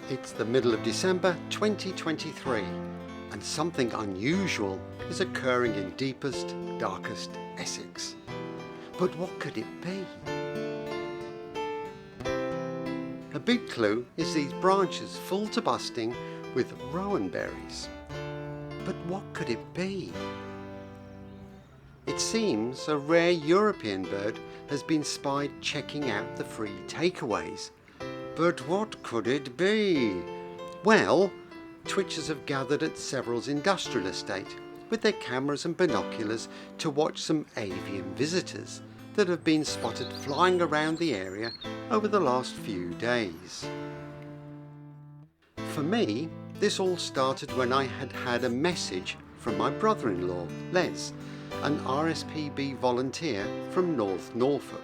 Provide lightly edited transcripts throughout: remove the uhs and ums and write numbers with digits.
It's the middle of December 2023 and something unusual is occurring in deepest, darkest Essex. But what could it be? A big clue is these branches full to busting with rowan berries. But what could it be? It seems a rare European bird has been spied checking out the free takeaways. But what could it be? Well, twitchers have gathered at several's industrial estate with their cameras and binoculars to watch some avian visitors that have been spotted flying around the area over the last few days. For me, this all started when I had a message from my brother-in-law, Les, an RSPB volunteer from North Norfolk,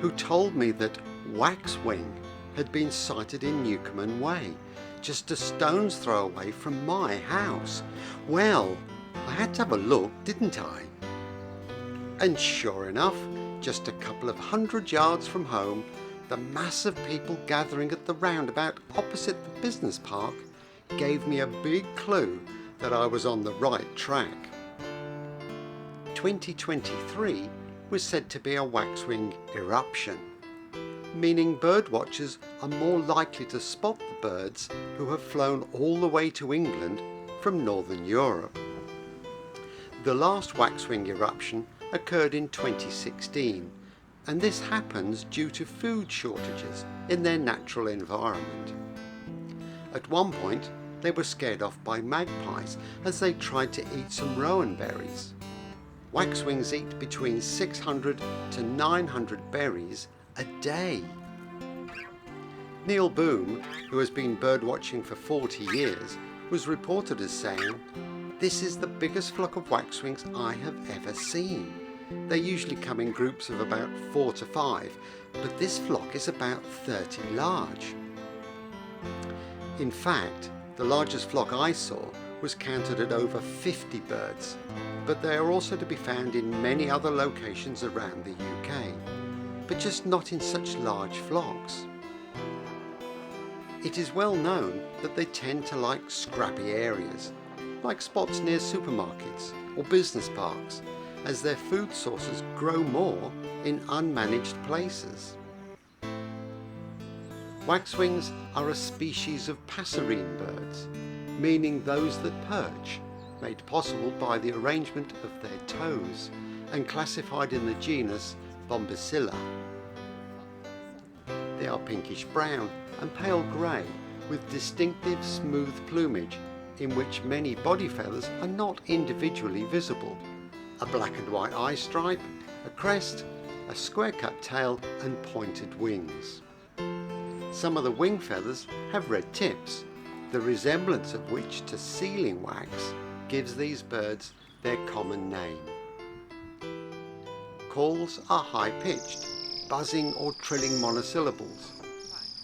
who told me that waxwing had been sighted in Newcomen Way, just a stone's throw away from my house. Well, I had to have a look, didn't I? And sure enough, just a couple of 100 yards from home, the mass of people gathering at the roundabout opposite the business park gave me a big clue that I was on the right track. 2023 was said to be a waxwing eruption, meaning birdwatchers are more likely to spot the birds who have flown all the way to England from Northern Europe. The last waxwing eruption occurred in 2016, and this happens due to food shortages in their natural environment. At one point, they were scared off by magpies as they tried to eat some rowan berries. Waxwings eat between 600 to 900 berries a day. Neil Boom, who has been birdwatching for 40 years, was reported as saying, "This is the biggest flock of waxwings I have ever seen. They usually come in groups of about 4 to 5, but this flock is about 30 large." In fact, the largest flock I saw was counted at over 50 birds, but they are also to be found in many other locations around the UK, but just not in such large flocks. It is well known that they tend to like scrappy areas, like spots near supermarkets or business parks, as their food sources grow more in unmanaged places. Waxwings are a species of passerine birds, meaning those that perch, made possible by the arrangement of their toes, and classified in the genus Bombacilla. They are pinkish brown and pale grey, with distinctive smooth plumage in which many body feathers are not individually visible, a black and white eye stripe, a crest, a square-cut tail and pointed wings. Some of the wing feathers have red tips, the resemblance of which to sealing wax gives these birds their common name. Calls are high-pitched, buzzing or trilling monosyllables.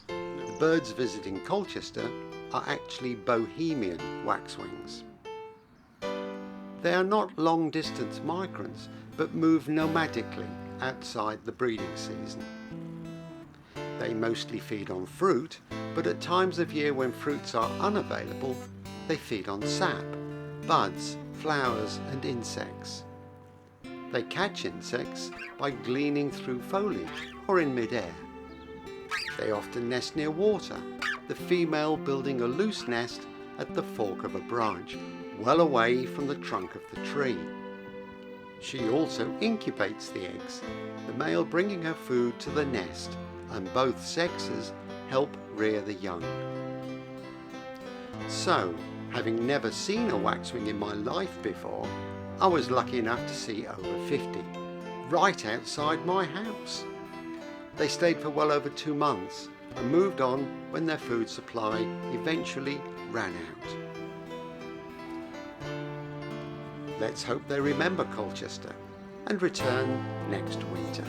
The birds visiting Colchester are actually Bohemian waxwings. They are not long-distance migrants, but move nomadically outside the breeding season. They mostly feed on fruit, but at times of year when fruits are unavailable, they feed on sap, buds, flowers and insects. They catch insects by gleaning through foliage or in mid-air. They often nest near water, the female building a loose nest at the fork of a branch, well away from the trunk of the tree. She also incubates the eggs, the male bringing her food to the nest, and both sexes help rear the young. So, having never seen a waxwing in my life before, I was lucky enough to see over 50, right outside my house. They stayed for well over 2 months and moved on when their food supply eventually ran out. Let's hope they remember Colchester and return next winter.